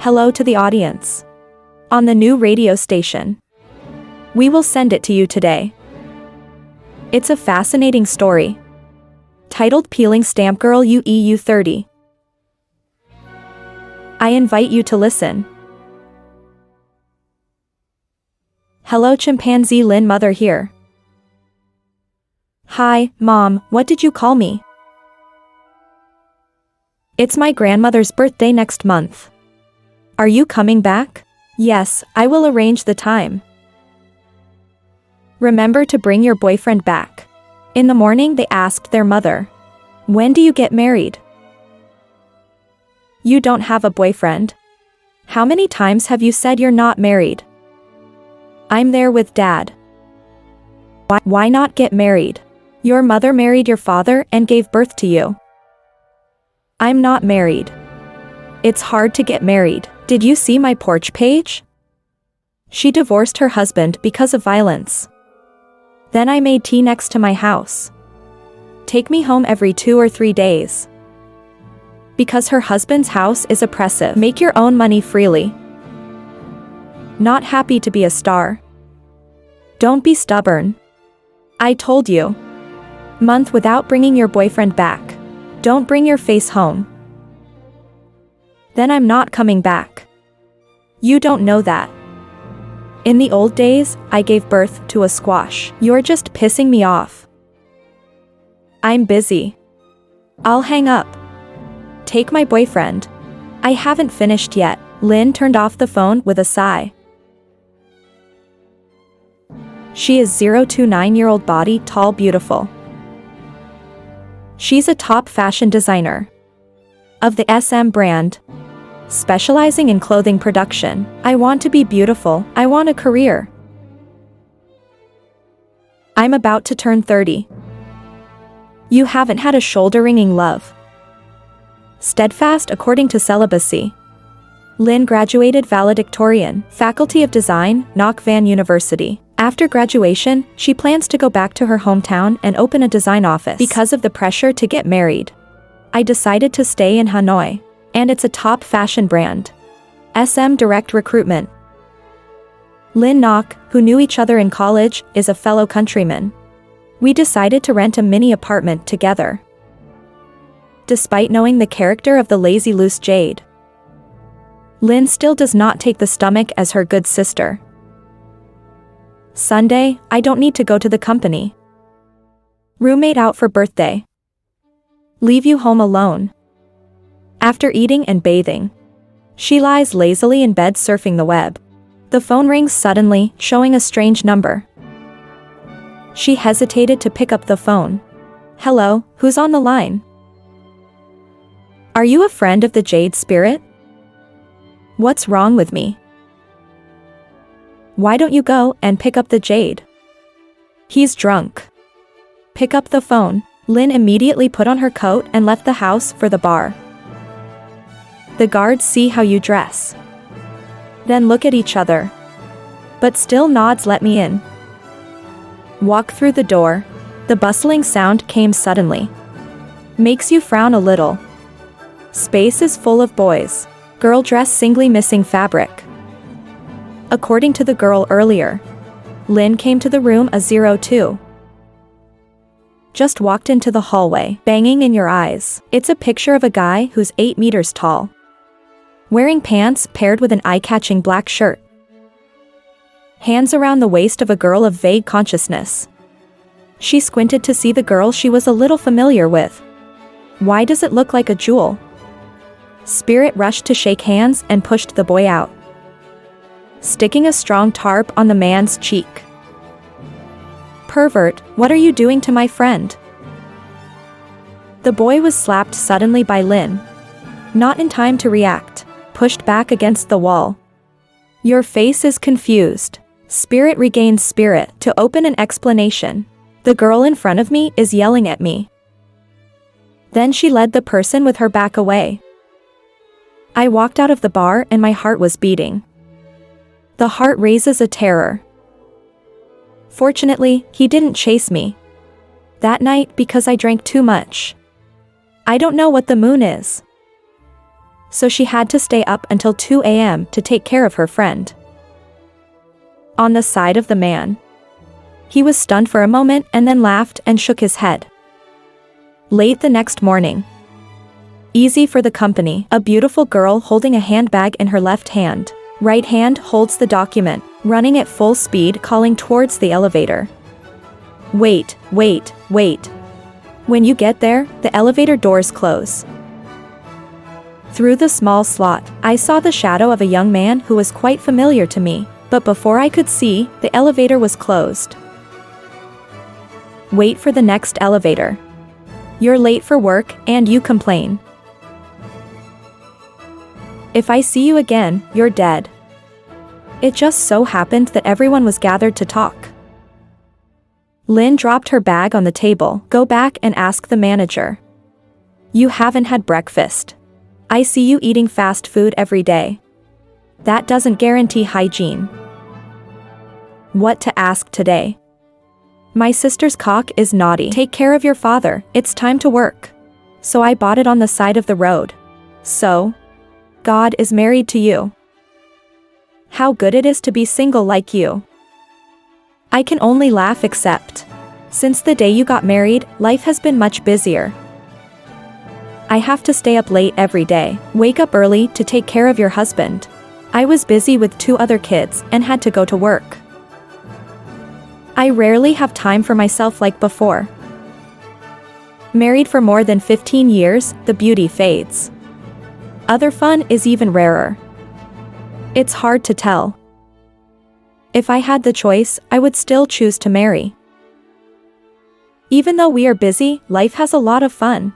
Hello to the audience. On the new radio station. We will send it to you today. It's a fascinating story. Titled Peeling Stamp Girl U30. I invite you to listen. Hello chimpanzee Lynn, mother here. Hi, Mom, what did you call me? It's my grandmother's birthday next month. Are you coming back? Yes, I will arrange the time. Remember to bring your boyfriend back. In the morning they asked their mother, when do you get married? You don't have a boyfriend? How many times have you said you're not married? I'm there with Dad. Why not get married? Your mother married your father and gave birth to you. I'm not married. It's hard to get married. Did you see my porch page? She divorced her husband because of violence. Then I made tea next to my house. Take me home every 2 or 3 days. Because her husband's house is oppressive. Make your own money freely. Not happy to be a star. Don't be stubborn. I told you. Month without bringing your boyfriend back. Don't bring your face home. Then I'm not coming back. You don't know that. In the old days, I gave birth to a squash. You're just pissing me off. I'm busy. I'll hang up. Take my boyfriend. I haven't finished yet. Lynn turned off the phone with a sigh. She is 0 to 9-year-old body, tall, beautiful. She's a top fashion designer of the SM brand, specializing in clothing production. I want to be beautiful. I want a career. I'm about to turn 30. You haven't had a shoulder-ringing love. Steadfast according to celibacy. Lynn graduated valedictorian, Faculty of Design, Ngoc Van University. After graduation, she plans to go back to her hometown and open a design office. Because of the pressure to get married, I decided to stay in Hanoi. And it's a top fashion brand. SM Direct Recruitment. Lynn Ngoc, who knew each other in college, is a fellow countryman. We decided to rent a mini apartment together. Despite knowing the character of the lazy loose Jade, Lynn still does not take the stomach as her good sister. Sunday, I don't need to go to the company. Roommate out for birthday. Leave you home alone. After eating and bathing, she lies lazily in bed surfing the web. The phone rings suddenly, showing a strange number. She hesitated to pick up the phone. Hello, who's on the line? Are you a friend of the Jade Spirit? What's wrong with me? Why don't you go and pick up the Jade? He's drunk. Pick up the phone. Lynn immediately put on her coat and left the house for the bar. The guards see how you dress. Then look at each other. But still nods let me in. Walk through the door. The bustling sound came suddenly. Makes you frown a little. Space is full of boys. Girl dress singly missing fabric. According to the girl earlier, Lynn came to the room a 02. Just walked into the hallway, banging in your eyes. It's a picture of a guy who's 8 meters tall, wearing pants paired with an eye-catching black shirt. Hands around the waist of a girl of vague consciousness. She squinted to see the girl she was a little familiar with. Why does it look like a jewel? Spirit rushed to shake hands and pushed the boy out, sticking a strong tarp on the man's cheek. Pervert, what are you doing to my friend? The boy was slapped suddenly by Lynn. Not in time to react. Pushed back against the wall. Your face is confused. Spirit regains spirit to open an explanation. The girl in front of me is yelling at me. Then she led the person with her back away. I walked out of the bar and my heart was beating. The heart raises a terror. Fortunately, he didn't chase me that night because I drank too much. I don't know what the moon is. so she had to stay up until 2 a.m. to take care of her friend. On the side of the man. He was stunned for a moment and then laughed and shook his head. Late the next morning. Easy for the company. A beautiful girl holding a handbag in her left hand. Right hand holds the document, running at full speed, calling towards the elevator. Wait, wait, wait. When you get there, the elevator doors close. Through the small slot, I saw the shadow of a young man who was quite familiar to me, but before I could see, the elevator was closed. Wait for the next elevator. You're late for work, and you complain. If I see you again, you're dead. It just so happened that everyone was gathered to talk. Lynn dropped her bag on the table. Go back and ask the manager. You haven't had breakfast. I see you eating fast food every day. That doesn't guarantee hygiene. What to ask today? My sister's cock is naughty. Take care of your father, it's time to work. So I bought it on the side of the road. So, God is married to you. How good it is to be single like you. I can only laugh except. Since the day you got married, life has been much busier. I have to stay up late every day, wake up early to take care of your husband. I was busy with 2 other kids and had to go to work. I rarely have time for myself like before. Married for more than 15 years, the beauty fades. Other fun is even rarer. It's hard to tell. If I had the choice, I would still choose to marry. Even though we are busy, life has a lot of fun.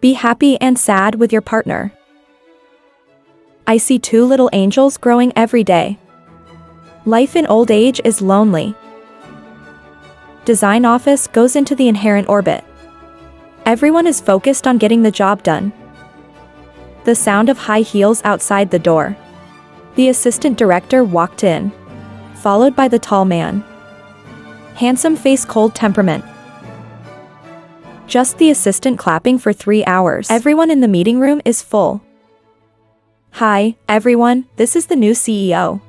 Be happy and sad with your partner. I see 2 little angels growing every day. Life in old age is lonely. Design office goes into the inherent orbit. Everyone is focused on getting the job done. The sound of high heels outside the door. The assistant director walked in, followed by the tall man. Handsome face, cold temperament. Just the assistant clapping for 3 hours. Everyone in the meeting room is full. Hi, everyone, this is the new CEO.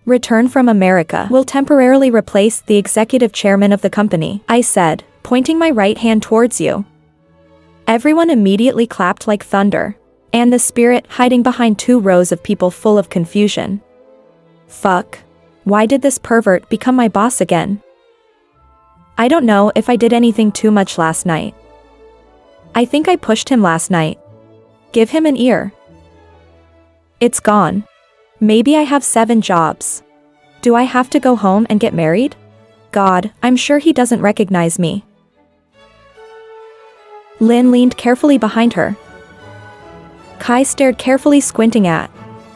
Return from America will temporarily replace the executive chairman of the company, I said, pointing my right hand towards you. Everyone immediately clapped like thunder, and the spirit hiding behind 2 rows of people full of confusion. Fuck. Why did this pervert become my boss again? I don't know if I did anything too much last night. I think I pushed him last night. Give him an ear. It's gone. Maybe I have 7 jobs. Do I have to go home and get married? God, I'm sure he doesn't recognize me. Lynn leaned carefully behind her. Kai stared carefully, squinting at.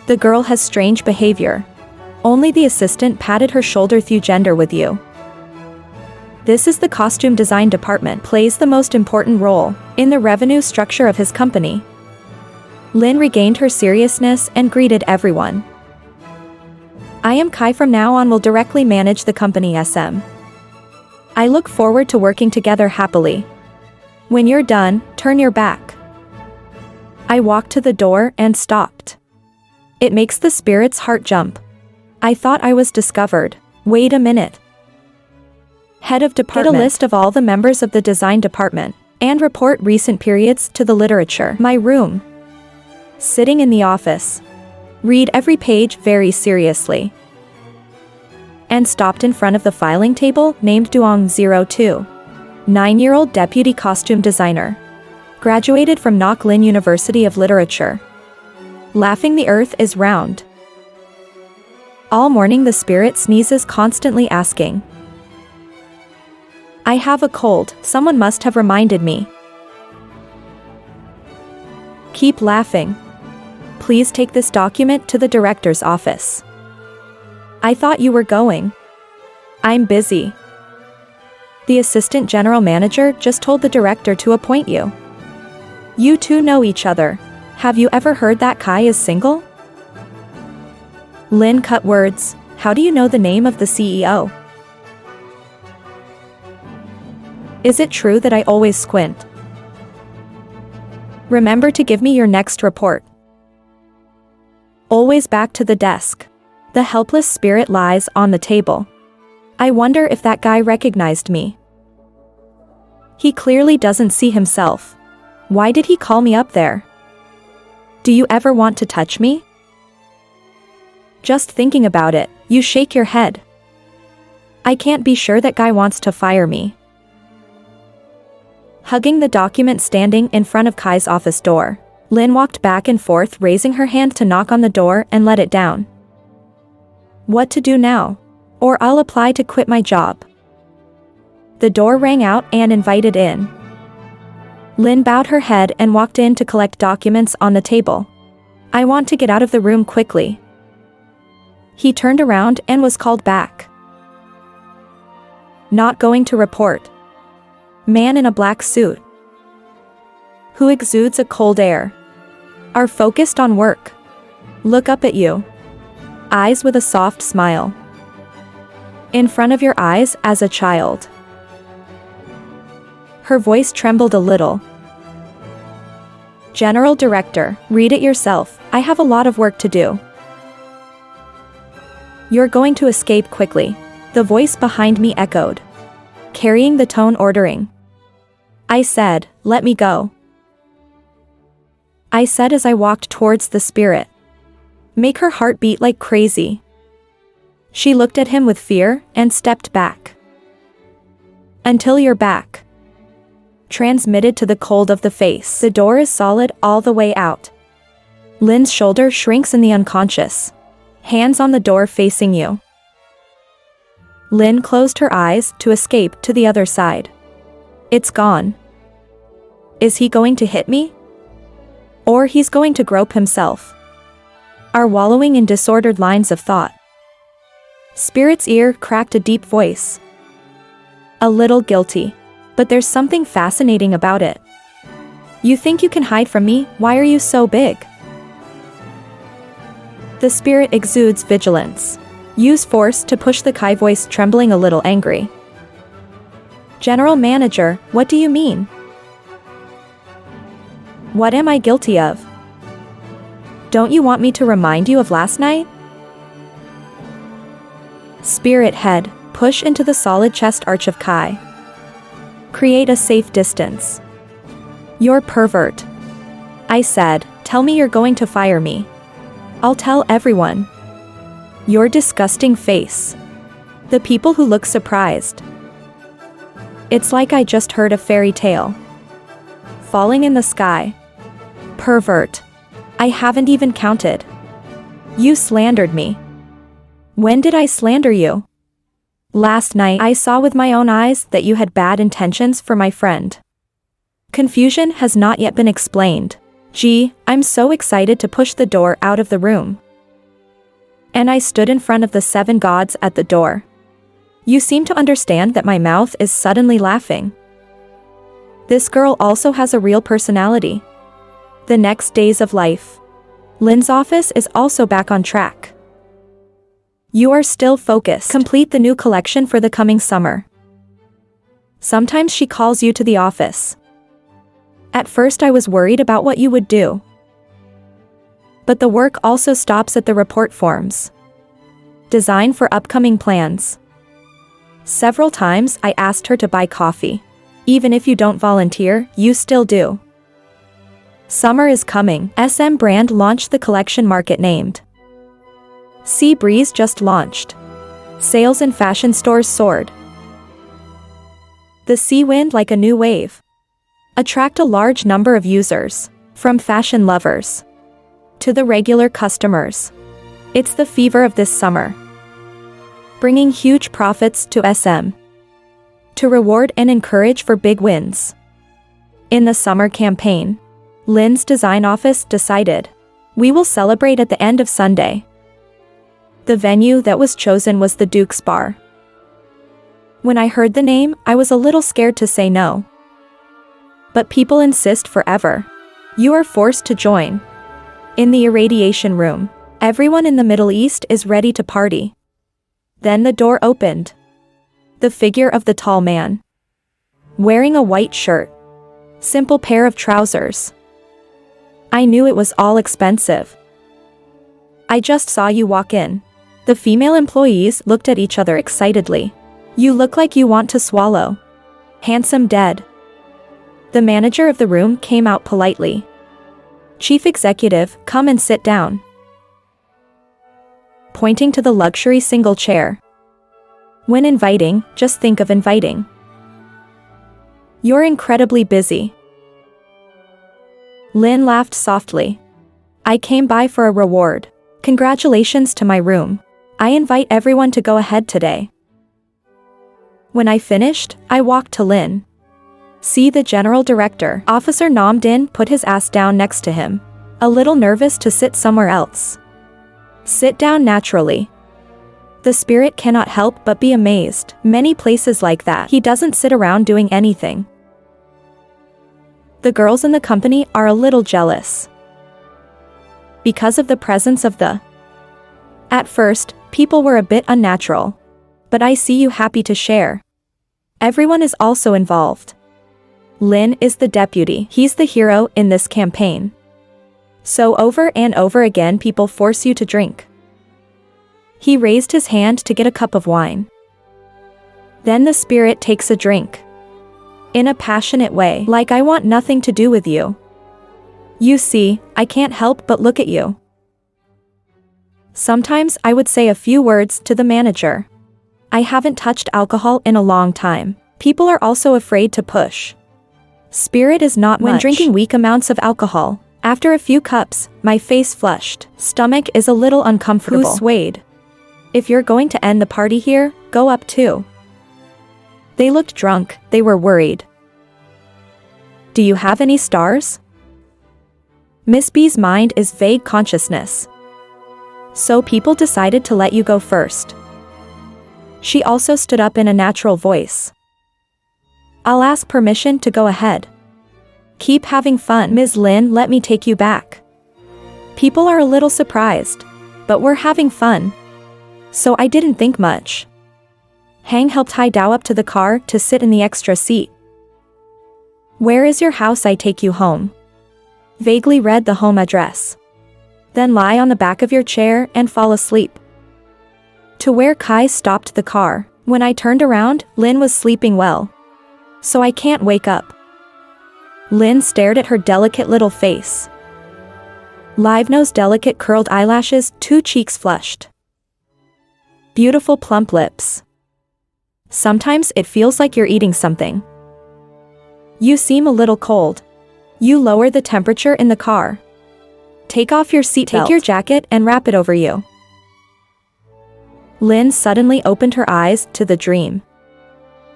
The girl has strange behavior. Only the assistant patted her shoulder. Through gender with you. This is the costume design department, plays the most important role in the revenue structure of his company. Lynn regained her seriousness and greeted everyone. I am Kai. From now on will directly manage the company SM. I look forward to working together happily. When you're done, turn your back. I walked to the door and stopped. It makes the spirit's heart jump. I thought I was discovered. Wait a minute. Head of department. Get a list of all the members of the design department, and report recent periods to the literature. My room. Sitting in the office. Read every page very seriously. And stopped in front of the filing table, named Do 9-year-old deputy costume designer. Graduated from Nok Lin University of Literature. Laughing, the earth is round. All morning the spirit sneezes, constantly asking. I have a cold, someone must have reminded me. Keep laughing. Please take this document to the director's office. I thought you were going. I'm busy. The assistant general manager just told the director to appoint you. You 2 know each other. Have you ever heard that Kai is single? Lynn cut words. How do you know the name of the CEO? Is it true that I always squint? Remember to give me your next report. Always back to the desk. The helpless spirit lies on the table. I wonder if that guy recognized me. He clearly doesn't see himself. Why did he call me up there? Do you ever want to touch me? Just thinking about it, you shake your head. I can't be sure that guy wants to fire me. Hugging the document standing in front of Kai's office door, Lynn walked back and forth, raising her hand to knock on the door and let it down. What to do now? Or I'll apply to quit my job. The door rang out and invited in. Lynn bowed her head and walked in to collect documents on the table. I want to get out of the room quickly. He turned around and was called back. Not going to report. Man in a black suit, who exudes a cold air, are focused on work. Look up at you. Eyes with a soft smile. In front of your eyes as a child. Her voice trembled a little. General Director, read it yourself, I have a lot of work to do. You're going to escape quickly, the voice behind me echoed, carrying the tone ordering. I said, let me go. I said as I walked towards the spirit. Make her heart beat like crazy. She looked at him with fear and stepped back. Until you're back. Transmitted to the cold of the face. The door is solid all the way out. Lynn's shoulder shrinks in the unconscious. Hands on the door facing you. Lynn closed her eyes to escape to the other side. It's gone. Is he going to hit me? Or he's going to grope himself? Are wallowing in disordered lines of thought. Spirit's ear cracked a deep voice. A little guilty. But there's something fascinating about it. You think you can hide from me? Why are you so big? The spirit exudes vigilance. Use force to push the Kai voice, trembling a little angry. General Manager, what do you mean? What am I guilty of? Don't you want me to remind you of last night? Spirit head, push into the solid chest arch of Kai. Create a safe distance. You're pervert. I said, tell me you're going to fire me. I'll tell everyone. Your disgusting face. The people who look surprised. It's like I just heard a fairy tale. Falling in the sky. Pervert. I haven't even counted. You slandered me. When did I slander you? Last night I saw with my own eyes that you had bad intentions for my friend. Confusion has not yet been explained. Gee, I'm so excited to push the door out of the room. And I stood in front of the 7 gods at the door. You seem to understand that my mouth is suddenly laughing. This girl also has a real personality. The next days of life. Lynn's office is also back on track. You are still focused. Complete the new collection for the coming summer. Sometimes she calls you to the office. At first I was worried about what you would do. But the work also stops at the report forms. Design for upcoming plans. Several times I asked her to buy coffee. Even if you don't volunteer, you still do. Summer is coming. SM brand launched the collection market named Sea Breeze just launched. Sales in fashion stores soared. The sea wind like a new wave. Attract a large number of users, from fashion lovers to the regular customers. It's the fever of this summer. Bringing huge profits to SM. To reward and encourage for big wins. In the summer campaign, Lynn's design office decided, we will celebrate at the end of Sunday. The venue that was chosen was the Duke's Bar. When I heard the name, I was a little scared to say no. But people insist forever. You are forced to join. In the irradiation room, everyone in the Middle East is ready to party. Then the door opened. The figure of the tall man. Wearing a white shirt. Simple pair of trousers. I knew it was all expensive. I just saw you walk in. The female employees looked at each other excitedly. You look like you want to swallow. Handsome dead. The manager of the room came out politely. Chief executive, come and sit down. Pointing to the luxury single chair. When inviting, just think of inviting. You're incredibly busy. Lynn laughed softly. I came by for a reward. Congratulations to my room. I invite everyone to go ahead today. When I finished, I walked to Lynn. See the general director. Officer Nam Din put his ass down next to him. A little nervous to sit somewhere else. Sit down naturally. The spirit cannot help but be amazed. Many places like that. He doesn't sit around doing anything. The girls in the company are a little jealous. Because of the presence of the... At first, people were a bit unnatural. But I see you happy to share. Everyone is also involved. Lin is the deputy. He's the hero in this campaign. So over and over again people force you to drink. He raised his hand to get a cup of wine. Then the spirit takes a drink. In a passionate way, like I want nothing to do with you. You see, I can't help but look at you. Sometimes I would say a few words to the manager. I haven't touched alcohol in a long time. People are also afraid to push. Spirit is not much. When drinking weak amounts of alcohol, after a few cups, my face flushed. Stomach is a little uncomfortable. Who swayed? If you're going to end the party here, go up too. They looked drunk, they were worried. Do you have any stars? Miss B's mind is vague consciousness. So people decided to let you go first. She also stood up in a natural voice. I'll ask permission to go ahead. Keep having fun. Ms. Lin, let me take you back. People are a little surprised, but we're having fun. So I didn't think much. Hang helped Hai Dao up to the car to sit in the extra seat. Where is your house? I take you home. Vaguely read the home address. Then lie on the back of your chair and fall asleep. To where Kai stopped the car. When I turned around, Lin was sleeping well. So I can't wake up. Lin stared at her delicate little face. Live nose, delicate curled eyelashes, 2 cheeks flushed. Beautiful plump lips. Sometimes it feels like you're eating something. You seem a little cold. You lower the temperature in the car. Take off your seatbelt. Take your jacket and wrap it over you. Lin suddenly opened her eyes to the dream.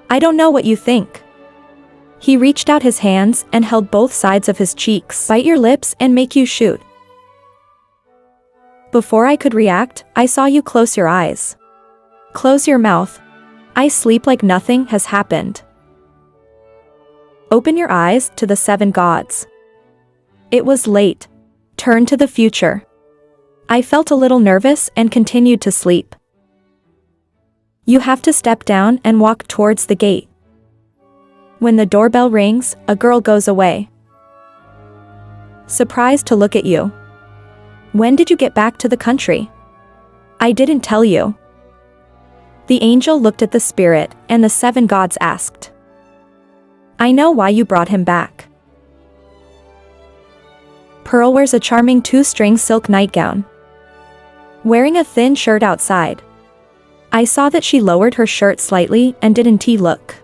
I don't know what you think. He reached out his hands and held both sides of his cheeks. Bite your lips and make you shoot. Before I could react, I saw you close your eyes. Close your mouth. I sleep like nothing has happened. Open your eyes to the 7 gods. It was late. Turn to the future. I felt a little nervous and continued to sleep. You have to step down and walk towards the gate. When the doorbell rings, a girl goes away. Surprised to look at you. When did you get back to the country? I didn't tell you. The angel looked at the spirit, and the 7 gods asked. I know why you brought him back. Pearl wears a charming 2-string silk nightgown. Wearing a thin shirt outside. I saw that she lowered her shirt slightly and didn't look.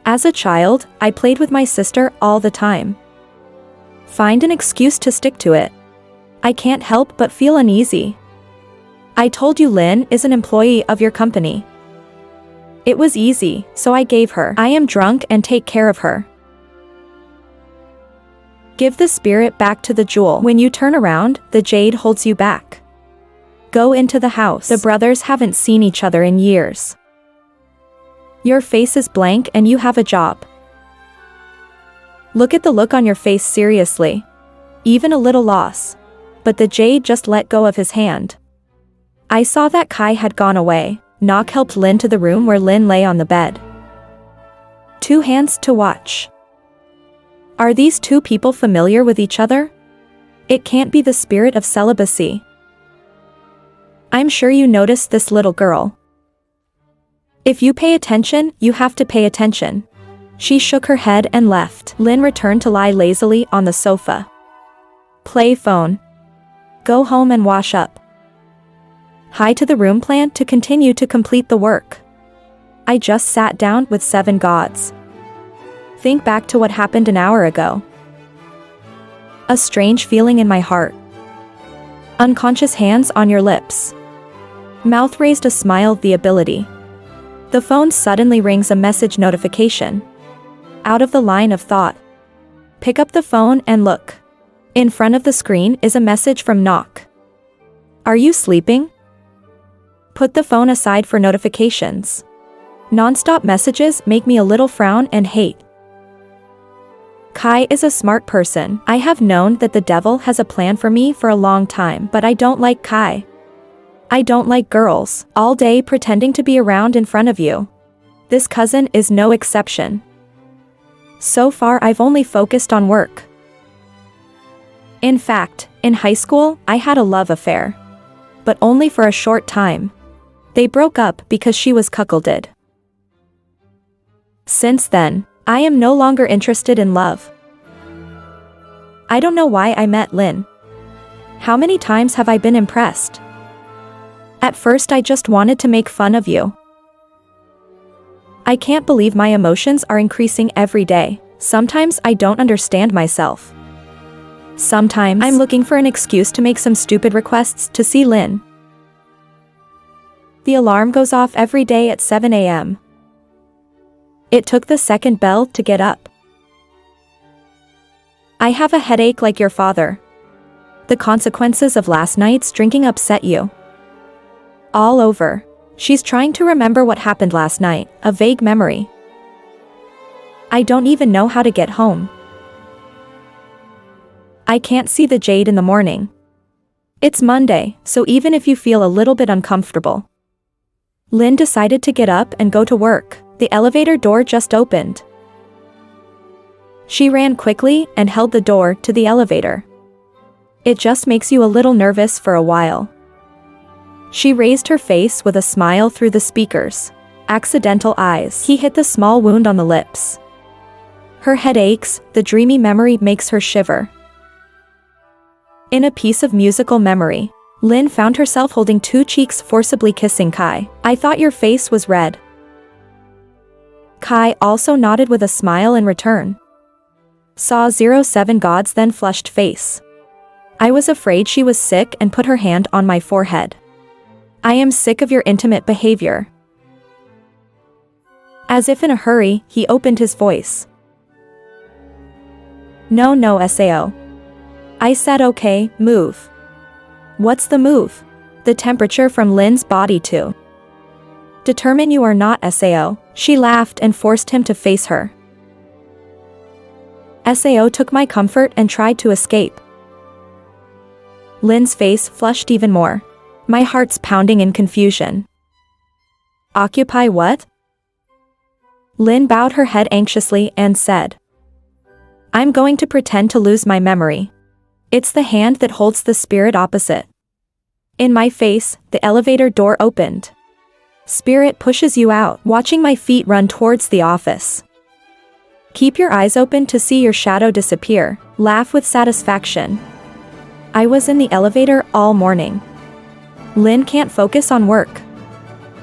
As a child, I played with my sister all the time. Find an excuse to stick to it. I can't help but feel uneasy. I told you Lin is an employee of your company. It was easy, so I gave her. I am drunk and take care of her. Give the spirit back to the jewel. When you turn around, the jade holds you back. Go into the house. The brothers haven't seen each other in years. Your face is blank and you have a job. Look at the look on your face seriously. Even a little loss. But the jade just let go of his hand. I saw that Kai had gone away. Nok helped Lin to the room where Lin lay on the bed. 2 hands to watch. Are these 2 people familiar with each other? It can't be the spirit of celibacy. I'm sure you noticed this little girl. If you pay attention, you have to pay attention. She shook her head and left. Lynn returned to lie lazily on the sofa. Play phone. Go home and wash up. Hi to the room plan to continue to complete the work. I just sat down with 7 gods. Think back to what happened an hour ago. A strange feeling in my heart. Unconscious hands on your lips. Mouth raised a smile, the ability. The phone suddenly rings, a message notification. Out of the line of thought. Pick up the phone and look. In front of the screen is a message from Knock. Are you sleeping? Put the phone aside for notifications. Non-stop messages make me a little frown and hate. Kai is a smart person. I have known that the devil has a plan for me for a long time, but I don't like Kai. I don't like girls all day pretending to be around in front of you. This cousin is no exception. So far I've only focused on work. In fact, in high school, I had a love affair. But only for a short time. They broke up because she was cuckolded. Since then, I am no longer interested in love. I don't know why I met Lynn. How many times have I been impressed? At first I just wanted to make fun of you. I can't believe my emotions are increasing every day. Sometimes I don't understand myself. Sometimes I'm looking for an excuse to make some stupid requests to see Lynn. The alarm goes off every day at 7 a.m. It took the second bell to get up. I have a headache like your father. The consequences of last night's drinking upset you. All over. She's trying to remember what happened last night, a vague memory. I don't even know how to get home. I can't see the jade in the morning. It's Monday, so even if you feel a little bit uncomfortable. Lynn decided to get up and go to work. The elevator door just opened. She ran quickly and held the door to the elevator. It just makes you a little nervous for a while. She raised her face with a smile through the speakers. Accidental eyes. He hit the small wound on the lips. Her head aches, the dreamy memory makes her shiver. In a piece of musical memory, Lynn found herself holding 2 cheeks forcibly kissing Kai. I thought your face was red. Kai also nodded with a smile in return. Saw 07 gods then flushed face. I was afraid she was sick and put her hand on my forehead. I am sick of your intimate behavior. As if in a hurry, he opened his voice. No, Sao. I said okay, move. What's the move? The temperature from Lynn's body too. Determine you are not Sao. She laughed and forced him to face her. Sao took my comfort and tried to escape. Lynn's face flushed even more. My heart's pounding in confusion. Occupy what? Lynn bowed her head anxiously and said. I'm going to pretend to lose my memory. It's the hand that holds the spirit opposite. In my face, the elevator door opened. Spirit pushes you out, watching my feet run towards the office. Keep your eyes open to see your shadow disappear. Laugh with satisfaction. I was in the elevator all morning. Lynn can't focus on work.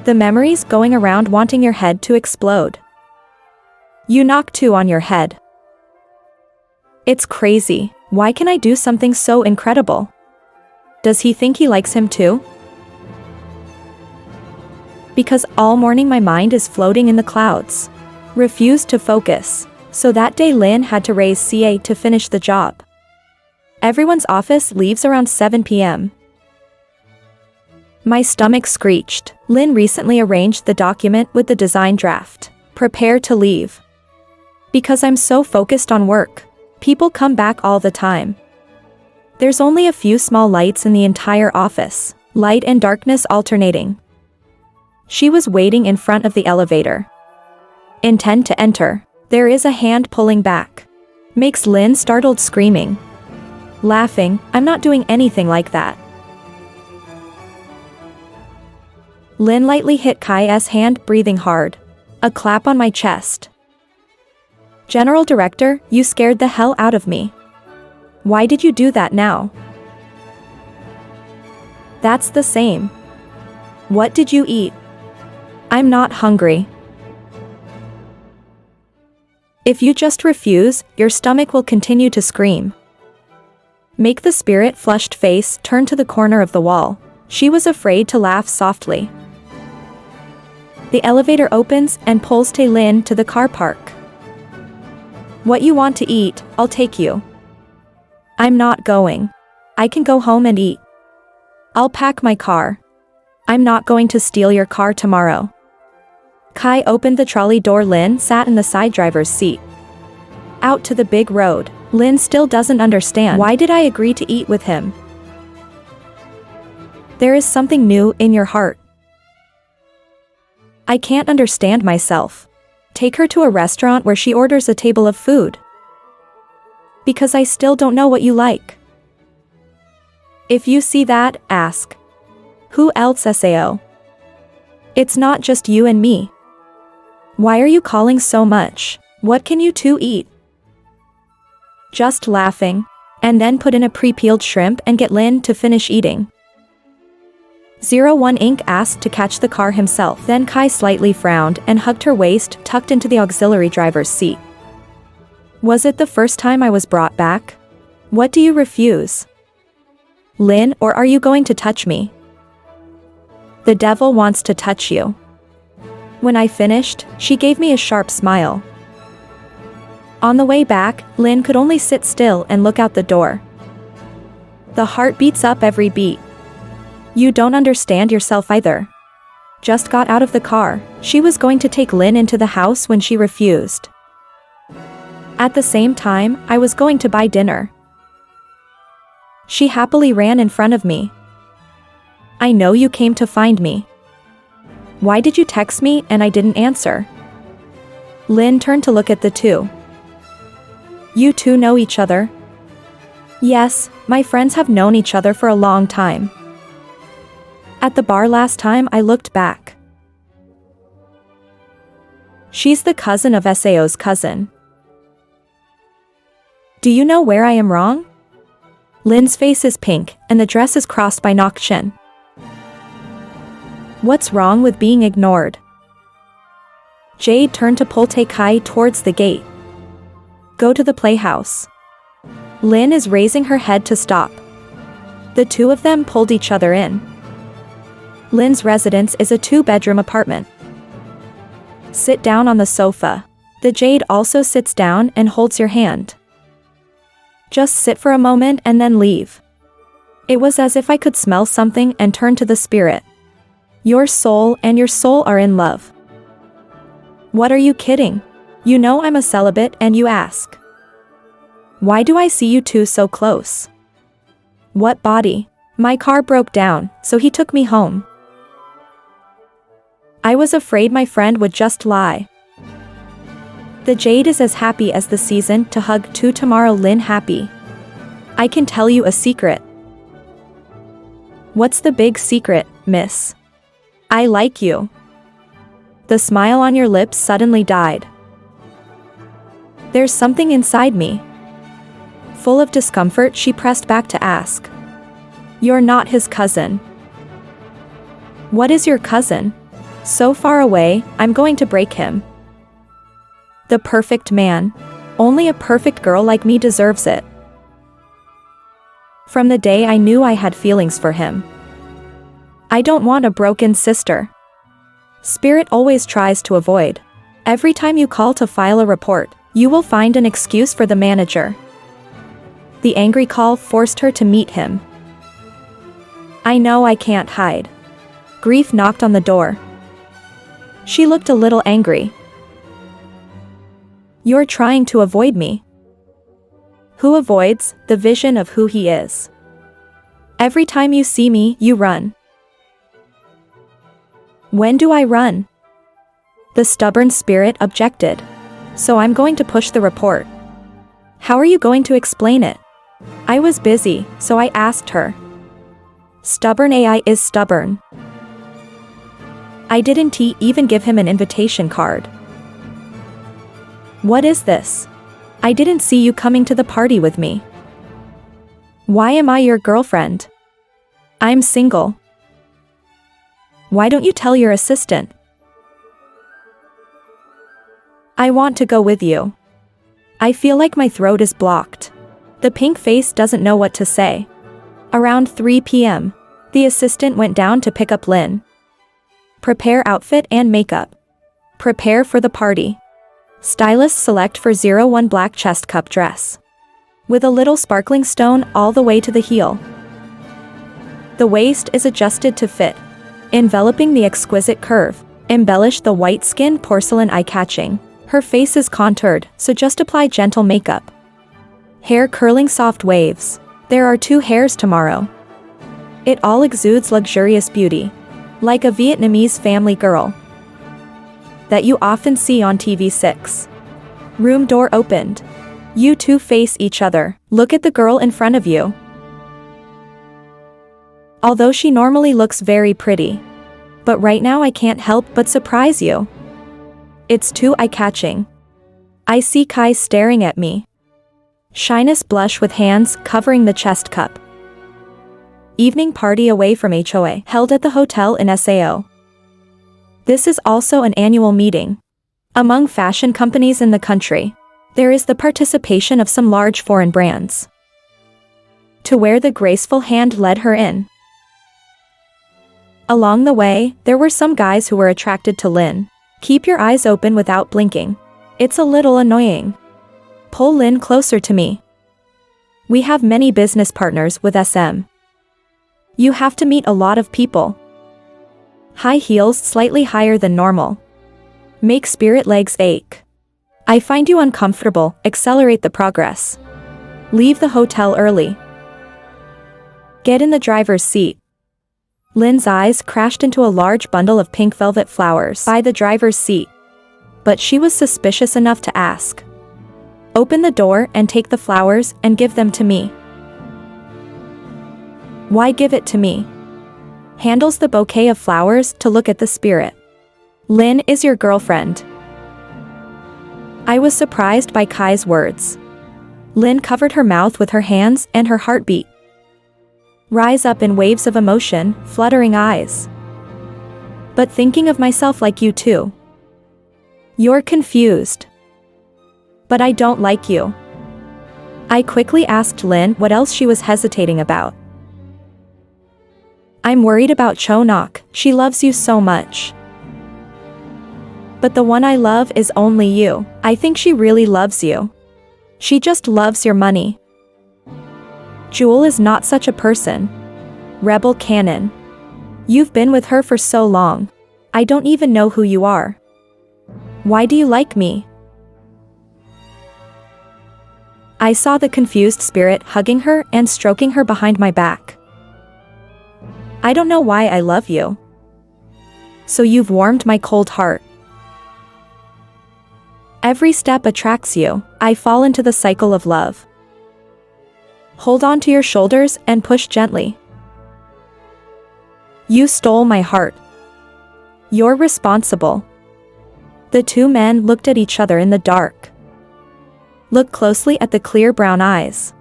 The memories going around wanting your head to explode. You knock 2 on your head. It's crazy. Why can I do something so incredible? Does he think he likes him too? Because all morning my mind is floating in the clouds. Refused to focus. So that day Lynn had to raise CA to finish the job. Everyone's office leaves around 7 p.m. My stomach screeched. Lynn recently arranged the document with the design draft. Prepare to leave. Because I'm so focused on work. People come back all the time. There's only a few small lights in the entire office. Light and darkness alternating. She was waiting in front of the elevator. Intend to enter. There is a hand pulling back. Makes Lynn startled screaming. Laughing, I'm not doing anything like that. Lin lightly hit Kai's hand, breathing hard. A clap on my chest. General Director, you scared the hell out of me. Why did you do that now? That's the same. What did you eat? I'm not hungry. If you just refuse, your stomach will continue to scream. Make the spirit flushed face turn to the corner of the wall. She was afraid to laugh softly. The elevator opens and pulls Tae-lin to the car park. What you want to eat, I'll take you. I'm not going. I can go home and eat. I'll pack my car. I'm not going to steal your car tomorrow. Kai opened the trolley door. Lin sat in the side driver's seat. Out to the big road. Lin still doesn't understand. Why did I agree to eat with him? There is something new in your heart. I can't understand myself. Take her to a restaurant where she orders a table of food. Because I still don't know what you like. If you see that, ask. Who else, Sao? It's not just you and me. Why are you calling so much? What can you two eat? Just laughing. And then put in a pre-peeled shrimp and get Lin to finish eating. 01 Inc. asked to catch the car himself. Then Kai slightly frowned and hugged her waist, tucked into the auxiliary driver's seat. Was it the first time I was brought back? What do you refuse? Lin, or are you going to touch me? The devil wants to touch you. When I finished, she gave me a sharp smile. On the way back, Lin could only sit still and look out the door. The heart beats up every beat. You don't understand yourself either. Just got out of the car. She was going to take Lin into the house when she refused. At the same time, I was going to buy dinner. She happily ran in front of me. I know you came to find me. Why did you text me and I didn't answer? Lin turned to look at the two. You two know each other? Yes, my friends have known each other for a long time. At the bar last time I looked back. She's the cousin of Sao's cousin. Do you know where I am wrong? Lin's face is pink, and the dress is crossed by Nok-chin. What's wrong with being ignored? Jade turned to pull Tae-kai towards the gate. Go to the playhouse. Lin is raising her head to stop. The two of them pulled each other in. Lin's residence is a 2-bedroom apartment. Sit down on the sofa. The Jade also sits down and holds your hand. Just sit for a moment and then leave. It was as if I could smell something and turn to the spirit. Your soul and your soul are in love. What are you kidding? You know I'm a celibate and you ask. Why do I see you two so close? What body? My car broke down, so he took me home. I was afraid my friend would just lie. The Jade is as happy as the season to hug two tomorrow. Lin happy. I can tell you a secret. What's the big secret, miss? I like you. The smile on your lips suddenly died. There's something inside me. Full of discomfort, she pressed back to ask. You're not his cousin. What is your cousin? So far away, I'm going to break him. The perfect man. Only a perfect girl like me deserves it. From the day I knew I had feelings for him. I don't want a broken sister. Spirit always tries to avoid. Every time you call to file a report, you will find an excuse for the manager. The angry call forced her to meet him. I know I can't hide. Grief knocked on the door. She looked a little angry. You're trying to avoid me. Who avoids the vision of who he is? Every time you see me, you run. When do I run? The stubborn spirit objected. So I'm going to push the report. How are you going to explain it? I was busy, so I asked her. Stubborn AI is stubborn. I didn't even give him an invitation card. What is this? I didn't see you coming to the party with me. Why am I your girlfriend? I'm single. Why don't you tell your assistant? I want to go with you. I feel like my throat is blocked. The pink face doesn't know what to say. Around 3 p.m., the assistant went down to pick up Lynn. Prepare outfit and makeup. Prepare for the party. Stylist select for 01 black chest cup dress. With a little sparkling stone all the way to the heel. The waist is adjusted to fit. Enveloping the exquisite curve. Embellish the white skin porcelain eye-catching. Her face is contoured, so just apply gentle makeup. Hair curling soft waves. There are 2 hairs tomorrow. It all exudes luxurious beauty. Like a Vietnamese family girl that you often see on TV6. Room door opened. You two face each other. Look at the girl in front of you. Although she normally looks very pretty. But right now I can't help but surprise you. It's too eye-catching. I see Kai staring at me. Shyness blush with hands covering the chest cup. Evening party away from HOA held at the hotel in SAO. This is also an annual meeting. Among fashion companies in the country, there is the participation of some large foreign brands. To where the graceful hand led her in. Along the way, there were some guys who were attracted to Lynn. Keep your eyes open without blinking. It's a little annoying. Pull Lynn closer to me. We have many business partners with SM. You have to meet a lot of people. High heels slightly higher than normal. Make spirit legs ache. I find you uncomfortable, accelerate the progress. Leave the hotel early. Get in the driver's seat. Lynn's eyes crashed into a large bundle of pink velvet flowers by the driver's seat. But she was suspicious enough to ask. Open the door and take the flowers and give them to me. Why give it to me? Handles the bouquet of flowers to look at the spirit. Lynn is your girlfriend. I was surprised by Kai's words. Lynn covered her mouth with her hands and her heart beat. Rise up in waves of emotion, fluttering eyes. But thinking of myself like you too. You're confused. But I don't like you. I quickly asked Lynn what else she was hesitating about. I'm worried about Chonok, she loves you so much. But the one I love is only you. I think she really loves you. She just loves your money. Jewel is not such a person. Rebel Cannon. You've been with her for so long. I don't even know who you are. Why do you like me? I saw the confused spirit hugging her and stroking her behind my back. I don't know why I love you. So you've warmed my cold heart. Every step attracts you. I fall into the cycle of love. Hold on to your shoulders and push gently. You stole my heart. You're responsible. The 2 men looked at each other in the dark. Look closely at the clear brown eyes.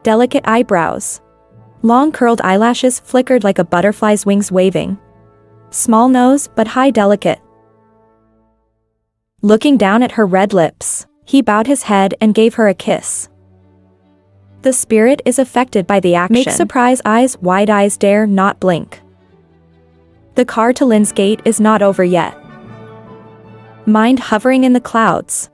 Delicate eyebrows. Long curled eyelashes flickered like a butterfly's wings waving. Small nose but high delicate. Looking down at her red lips, he bowed his head and gave her a kiss. The spirit is affected by the action. Make surprise eyes, wide eyes dare not blink. The car to Lynn's gate is not over yet. Mind hovering in the clouds.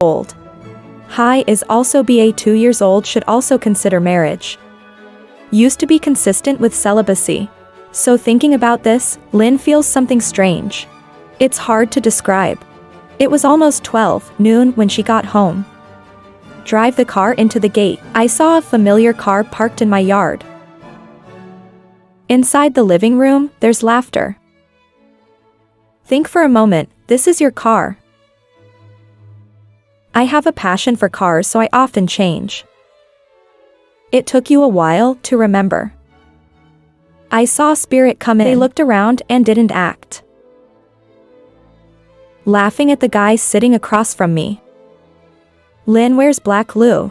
old. Hi is also BA 2 years old should also consider marriage. Used to be consistent with celibacy. So thinking about this, Lynn feels something strange. It's hard to describe. It was almost 12 noon when she got home. Drive the car into the gate. I saw a familiar car parked in my yard. Inside the living room, there's laughter. Think for a moment, this is your car. I have a passion for cars, so I often change. It took you a while to remember. I saw Spirit come in. They looked around and didn't act. Laughing at the guy sitting across from me. Lynn wears black Lou.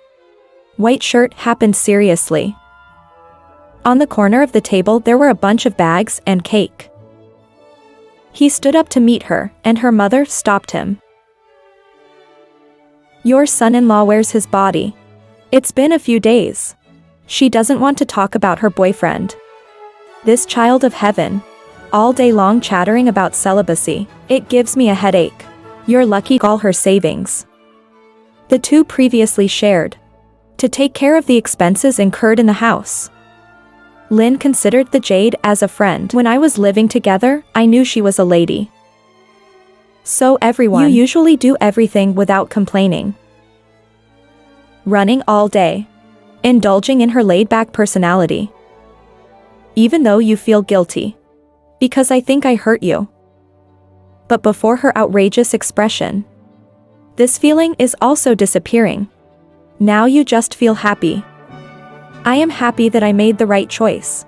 White shirt happened seriously. On the corner of the table there were a bunch of bags and cake. He stood up to meet her, and her mother stopped him. Your son-in-law wears his body. It's been a few days. She doesn't want to talk about her boyfriend. This child of heaven. All day long chattering about celibacy. It gives me a headache. You're lucky all her savings. The two previously shared. To take care of the expenses incurred in the house. Lynn considered the Jade as a friend. When I was living together, I knew she was a lady. So everyone. You usually do everything without complaining. Running all day. Indulging in her laid-back personality. Even though you feel guilty. Because I think I hurt you. But before her outrageous expression. This feeling is also disappearing. Now you just feel happy. I am happy that I made the right choice.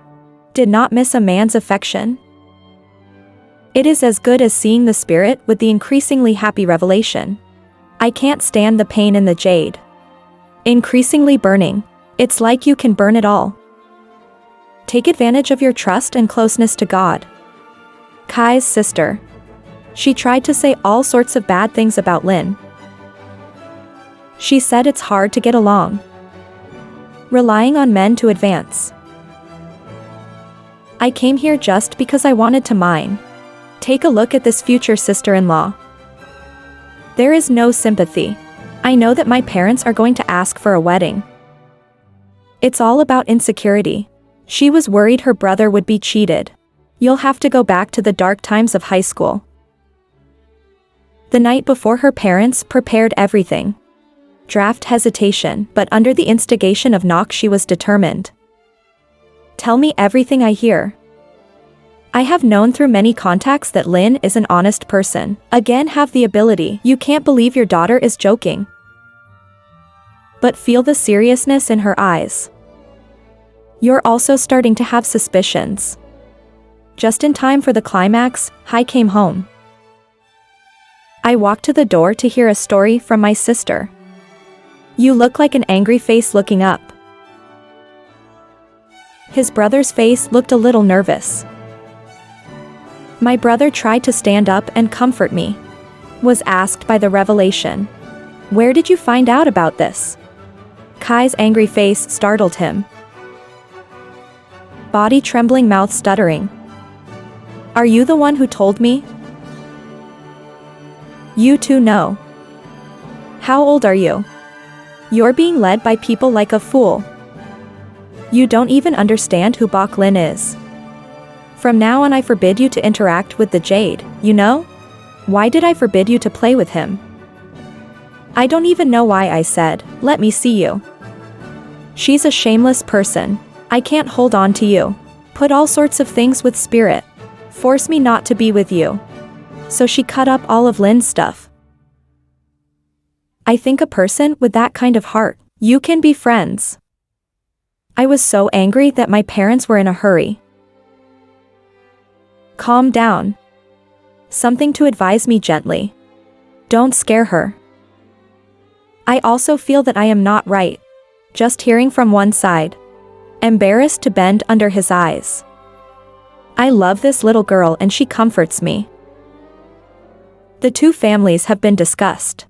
Did not miss a man's affection. It is as good as seeing the Spirit with the increasingly happy revelation. I can't stand the pain in the Jade. Increasingly burning. It's like you can burn it all. Take advantage of your trust and closeness to God. Kai's sister. She tried to say all sorts of bad things about Lynn. She said it's hard to get along. Relying on men to advance. I came here just because I wanted to mine. Take a look at this future sister-in-law. There is no sympathy. I know that my parents are going to ask for a wedding. It's all about insecurity. She was worried her brother would be cheated. You'll have to go back to the dark times of high school. The night before her parents prepared everything. Draft hesitation, but under the instigation of Knock she was determined. Tell me everything I hear. I have known through many contacts that Lynn is an honest person. Again have the ability. You can't believe your daughter is joking. But feel the seriousness in her eyes. You're also starting to have suspicions. Just in time for the climax, Hai came home. I walked to the door to hear a story from my sister. You look like an angry face looking up. His brother's face looked a little nervous. My brother tried to stand up and comfort me. Was asked by the revelation. Where did you find out about this? Kai's angry face startled him. Body trembling, mouth stuttering. Are you the one who told me? You two know. How old are you? You're being led by people like a fool. You don't even understand who Bok Lin is. From now on I forbid you to interact with the Jade, you know? Why did I forbid you to play with him? I don't even know why I said, let me see you. She's a shameless person. I can't hold on to you. Put all sorts of things with Spirit. Force me not to be with you. So she cut up all of Lynn's stuff. I think a person with that kind of heart, you can be friends. I was so angry that my parents were in a hurry. Calm down. Something to advise me gently. Don't scare her. I also feel that I am not right. Just hearing from one side. Embarrassed to bend under his eyes. I love this little girl and she comforts me. The two families have been discussed.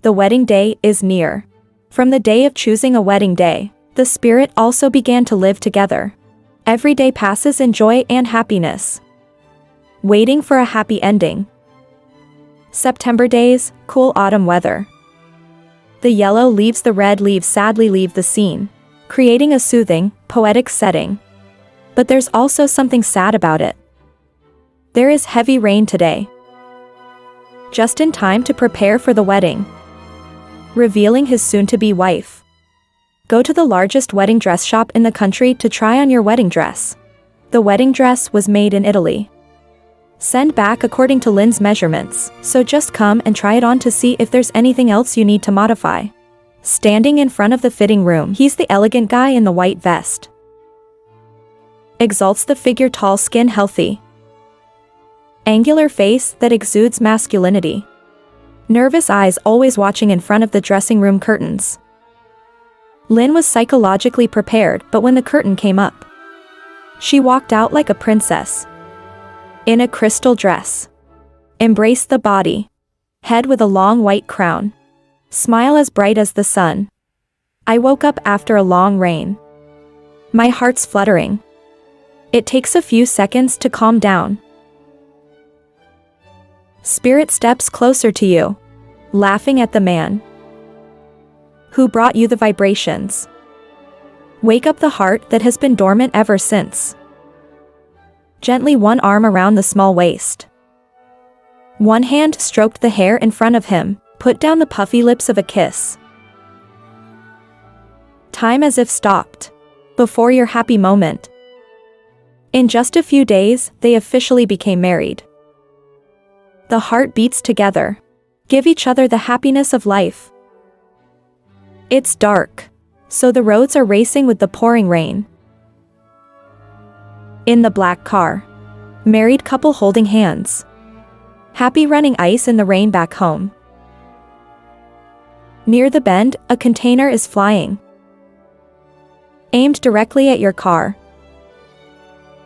The wedding day is near. From the day of choosing a wedding day, the Spirit also began to live together. Every day passes in joy and happiness. Waiting for a happy ending. September days, cool autumn weather. The yellow leaves, the red leaves sadly leave the scene, creating a soothing, poetic setting. But there's also something sad about it. There is heavy rain today. Just in time to prepare for the wedding. Revealing his soon-to-be wife. Go to the largest wedding dress shop in the country to try on your wedding dress. The wedding dress was made in Italy. Send back according to Lynn's measurements, so just come and try it on to see if there's anything else you need to modify. Standing in front of the fitting room, he's the elegant guy in the white vest. Exalts the figure, tall skin, healthy. Angular face that exudes masculinity. Nervous eyes always watching in front of the dressing room curtains. Lynn was psychologically prepared, but when the curtain came up, she walked out like a princess. In a crystal dress. Embrace the body. Head with a long white crown. Smile as bright as the sun. I woke up after a long rain. My heart's fluttering. It takes a few seconds to calm down. Spirit steps closer to you, laughing at the man who brought you the vibrations. Wake up the heart that has been dormant ever since. Gently, one arm around the small waist. One hand stroked the hair in front of him, put down the puffy lips of a kiss. Time as if stopped. Before your happy moment. In just a few days, they officially became married. The heart beats together. Give each other the happiness of life. It's dark, so the roads are racing with the pouring rain. In the black car. Married couple holding hands. Happy running ice in the rain back home. Near the bend, a container is flying. Aimed directly at your car.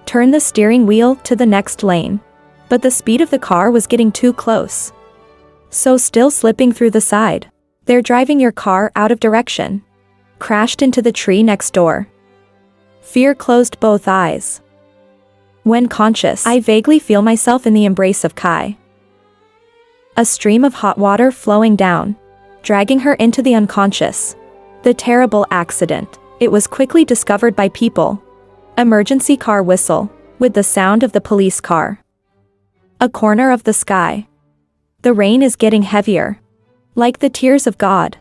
Turn the steering wheel to the next lane. But the speed of the car was getting too close. So still slipping through the side. They're driving your car out of direction. Crashed into the tree next door. Fear closed both eyes. When conscious, I vaguely feel myself in the embrace of Kai. A stream of hot water flowing down, dragging her into the unconscious. The terrible accident. It was quickly discovered by people. Emergency car whistle, with the sound of the police car. A corner of the sky. The rain is getting heavier. Like the tears of God.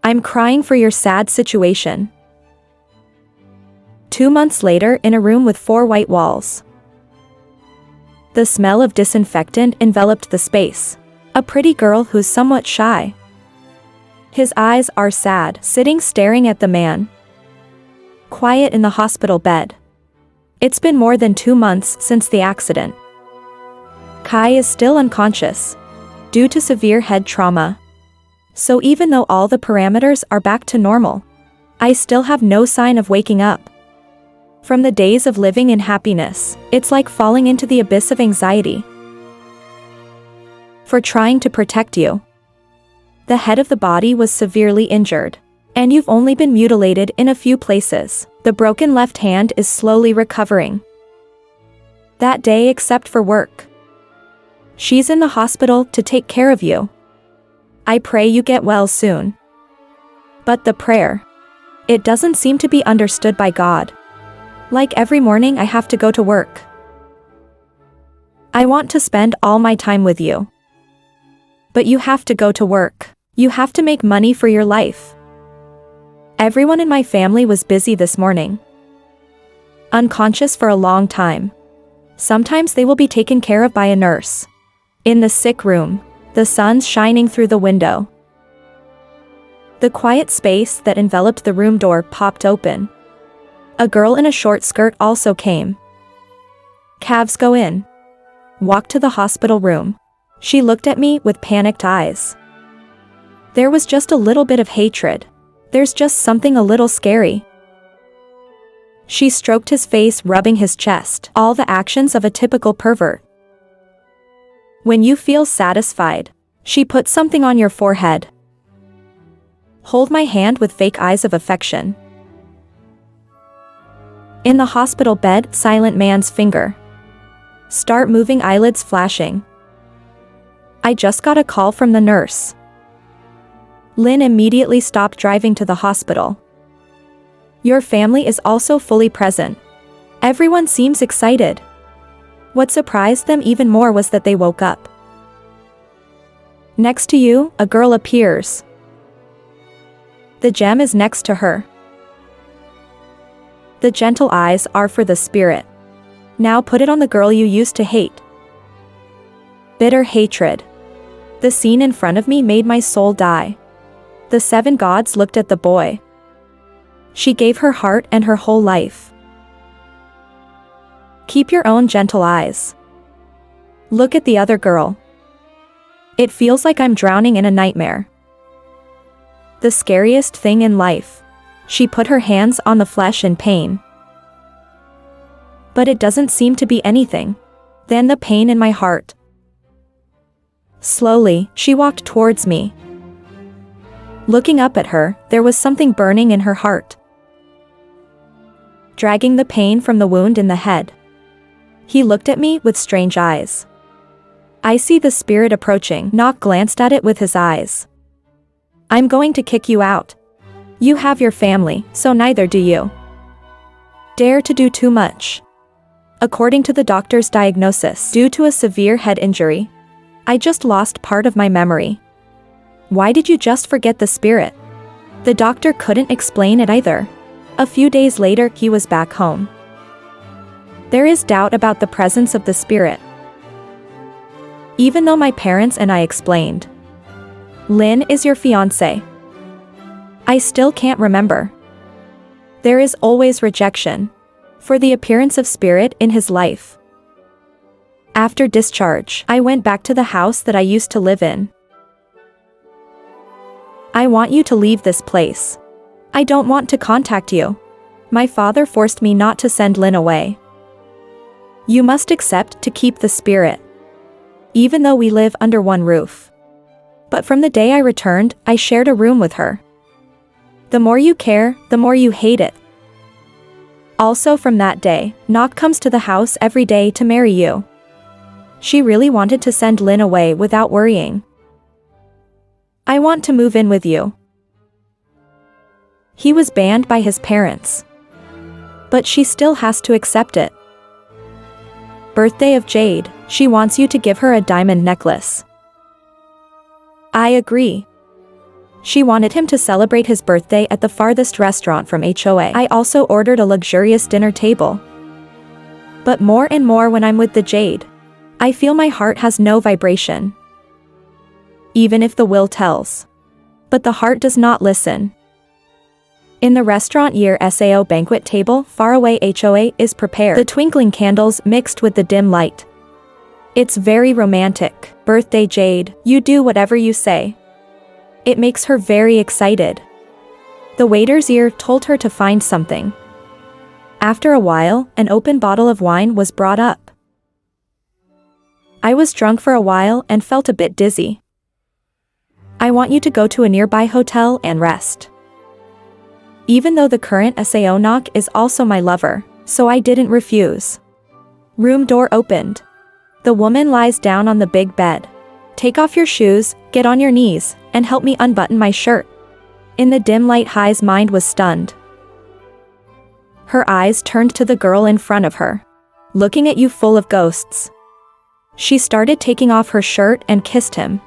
I'm crying for your sad situation. 2 months later, in a room with 4 white walls. The smell of disinfectant enveloped the space. A pretty girl who's somewhat shy. His eyes are sad, sitting staring at the man. Quiet in the hospital bed. It's been more than 2 months since the accident. Kai is still unconscious. Due to severe head trauma. So even though all the parameters are back to normal, I still have no sign of waking up. From the days of living in happiness, it's like falling into the abyss of anxiety. For trying to protect you. The head of the body was severely injured. And you've only been mutilated in a few places. The broken left hand is slowly recovering. That day, except for work. She's in the hospital to take care of you. I pray you get well soon. But the prayer. It doesn't seem to be understood by God. Like every morning I have to go to work. I want to spend all my time with you. But you have to go to work. You have to make money for your life. Everyone in my family was busy this morning. Unconscious for a long time. Sometimes they will be taken care of by a nurse. In the sick room, the sun's shining through the window. The quiet space that enveloped the room door popped open. A girl in a short skirt also came. Calves go in. Walk to the hospital room. She looked at me with panicked eyes. There was just a little bit of hatred. There's just something a little scary. She stroked his face, rubbing his chest. All the actions of a typical pervert. When you feel satisfied, she put something on your forehead. Hold my hand with fake eyes of affection. In the hospital bed, silent man's finger. Start moving, eyelids flashing. I just got a call from the nurse. Lynn immediately stopped driving to the hospital. Your family is also fully present. Everyone seems excited. What surprised them even more was that they woke up. Next to you, a girl appears. The gem is next to her. The gentle eyes are for the spirit. Now put it on the girl you used to hate. Bitter hatred. The scene in front of me made my soul die. The 7 gods looked at the boy. She gave her heart and her whole life. Keep your own gentle eyes. Look at the other girl. It feels like I'm drowning in a nightmare. The scariest thing in life. She put her hands on the flesh in pain. But it doesn't seem to be anything. Then the pain in my heart. Slowly, she walked towards me. Looking up at her, there was something burning in her heart. Dragging the pain from the wound in the head. He looked at me with strange eyes. I see the spirit approaching. Nock glanced at it with his eyes. I'm going to kick you out. You have your family, so neither do you. Dare to do too much. According to the doctor's diagnosis, due to a severe head injury, I just lost part of my memory. Why did you just forget the spirit? The doctor couldn't explain it either. A few days later, he was back home. There is doubt about the presence of the spirit. Even though my parents and I explained. Lynn is your fiancé. I still can't remember. There is always rejection for the appearance of spirit in his life. After discharge, I went back to the house that I used to live in. I want you to leave this place. I don't want to contact you. My father forced me not to send Lynn away. You must accept to keep the spirit. Even though we live under one roof. But from the day I returned, I shared a room with her. The more you care, the more you hate it. Also from that day, Nock comes to the house every day to marry you. She really wanted to send Lynn away without worrying. I want to move in with you. He was banned by his parents. But she still has to accept it. Birthday of Jade, she wants you to give her a diamond necklace. I agree. She wanted him to celebrate his birthday at the farthest restaurant from HOA. I also ordered a luxurious dinner table. But more and more when I'm with the Jade, I feel my heart has no vibration. Even if the will tells. But the heart does not listen. In the restaurant year SAO banquet table, faraway HOA is prepared. The twinkling candles mixed with the dim light. It's very romantic. Birthday Jade, you do whatever you say. It makes her very excited. The waiter's ear told her to find something. After a while, an open bottle of wine was brought up. I was drunk for a while and felt a bit dizzy. I want you to go to a nearby hotel and rest. Even though the current SAO Nock is also my lover, so I didn't refuse. Room door opened. The woman lies down on the big bed. Take off your shoes, get on your knees, and help me unbutton my shirt. In the dim light, Hai's mind was stunned. Her eyes turned to the girl in front of her. Looking at you full of ghosts. She started taking off her shirt and kissed him.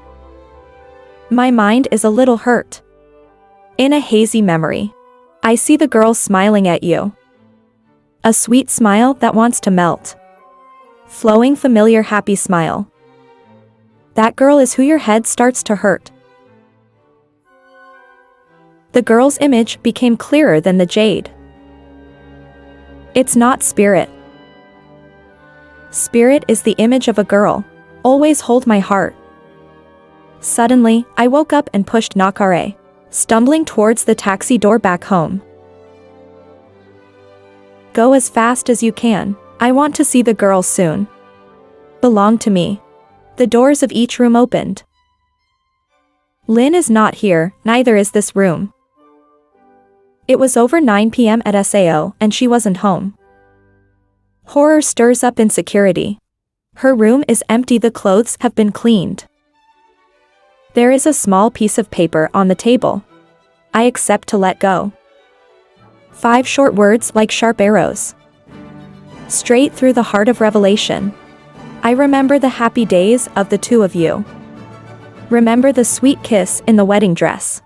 My mind is a little hurt. In a hazy memory, I see the girl smiling at you. A sweet smile that wants to melt. Flowing familiar happy smile. That girl is who your head starts to hurt. The girl's image became clearer than the Jade. It's not spirit. Spirit is the image of a girl. Always hold my heart. Suddenly, I woke up and pushed Nakare, stumbling towards the taxi door back home. Go as fast as you can. I want to see the girl soon. Belong to me. The doors of each room opened. Lynn is not here, neither is this room. It was over 9 p.m. at SAO, and she wasn't home. Horror stirs up insecurity. Her room is empty, the clothes have been cleaned. There is a small piece of paper on the table. I accept to let go. 5 short words like sharp arrows. Straight through the heart of revelation. I remember the happy days of the two of you. Remember the sweet kiss in the wedding dress.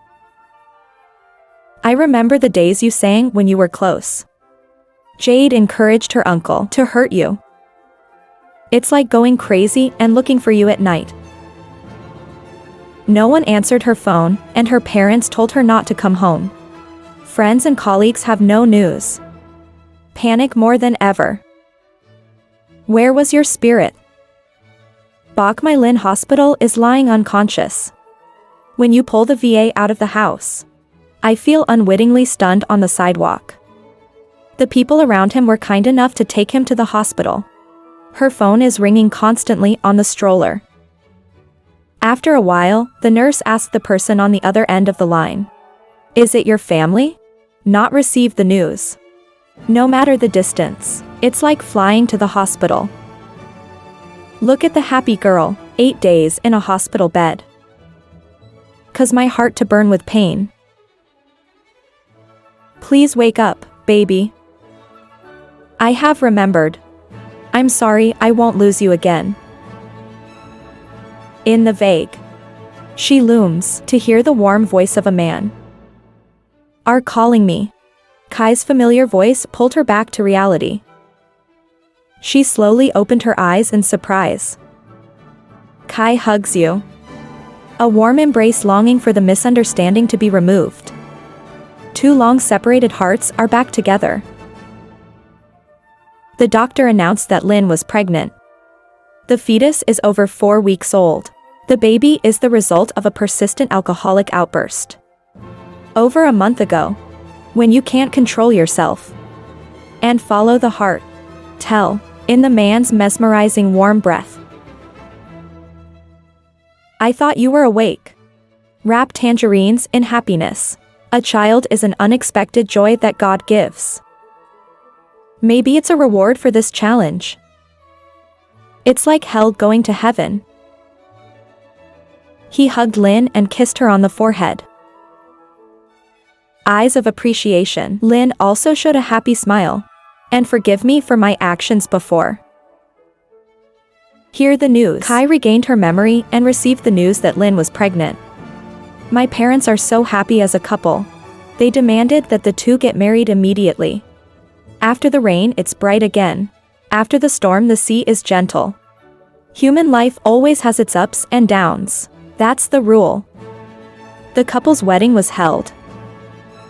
I remember the days you sang when you were close. Jade encouraged her uncle to hurt you. It's like going crazy and looking for you at night. No one answered her phone, and her parents told her not to come home. Friends and colleagues have no news. Panic more than ever. Where was your spirit? Bok My Lin Hospital is lying unconscious. When you pull the VA out of the house, I feel unwittingly stunned on the sidewalk. The people around him were kind enough to take him to the hospital. Her phone is ringing constantly on the stroller. After a while, the nurse asked the person on the other end of the line, "Is it your family?" Not receive the news. No matter the distance, it's like flying to the hospital. Look at the happy girl, 8 days in a hospital bed. 'Cause my heart to burn with pain. Please wake up, baby. I have remembered. I'm sorry, I won't lose you again. In the vague, she looms to hear the warm voice of a man. Are calling me. Kai's familiar voice pulled her back to reality. She slowly opened her eyes in surprise. Kai hugs you. A warm embrace, longing for the misunderstanding to be removed. 2 long separated hearts are back together. The doctor announced that Lin was pregnant. The fetus is over 4 weeks old. The baby is the result of a persistent alcoholic outburst. Over a month ago. When you can't control yourself. And follow the heart. Tell, in the man's mesmerizing warm breath. I thought you were awake. Wrap tangerines in happiness. A child is an unexpected joy that God gives. Maybe it's a reward for this challenge. It's like hell going to heaven. He hugged Lin and kissed her on the forehead. Eyes of appreciation. Lin also showed a happy smile. And forgive me for my actions before. Hear the news. Kai regained her memory and received the news that Lin was pregnant. My parents are so happy as a couple. They demanded that the two get married immediately. After the rain, it's bright again. After the storm, the sea is gentle. Human life always has its ups and downs. That's the rule. The couple's wedding was held.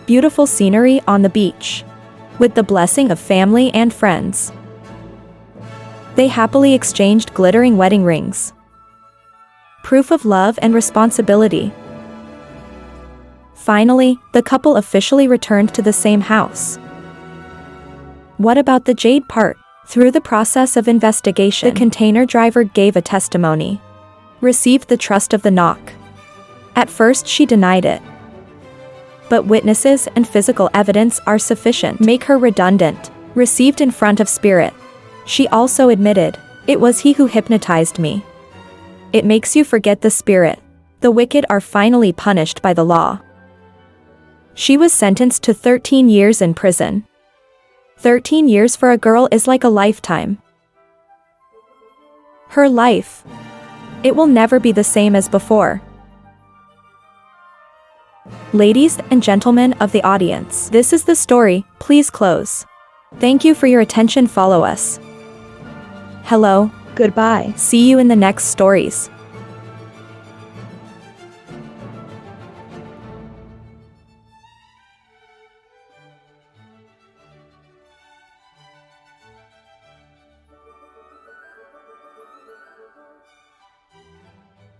Beautiful scenery on the beach. With the blessing of family and friends. They happily exchanged glittering wedding rings. Proof of love and responsibility. Finally, the couple officially returned to the same house. What about the Jade part? Through the process of investigation, the container driver gave a testimony. Received the trust of the knock. At first she denied it. But witnesses and physical evidence are sufficient. Make her redundant. Received in front of spirit. She also admitted, it was he who hypnotized me. It makes you forget the spirit. The wicked are finally punished by the law. She was sentenced to 13 years in prison. 13 years for a girl is like a lifetime. Her life. It will never be the same as before. Ladies and gentlemen of the audience, this is the story. Please close. Thank you for your attention. Follow us. Hello. Goodbye. See you in the next stories.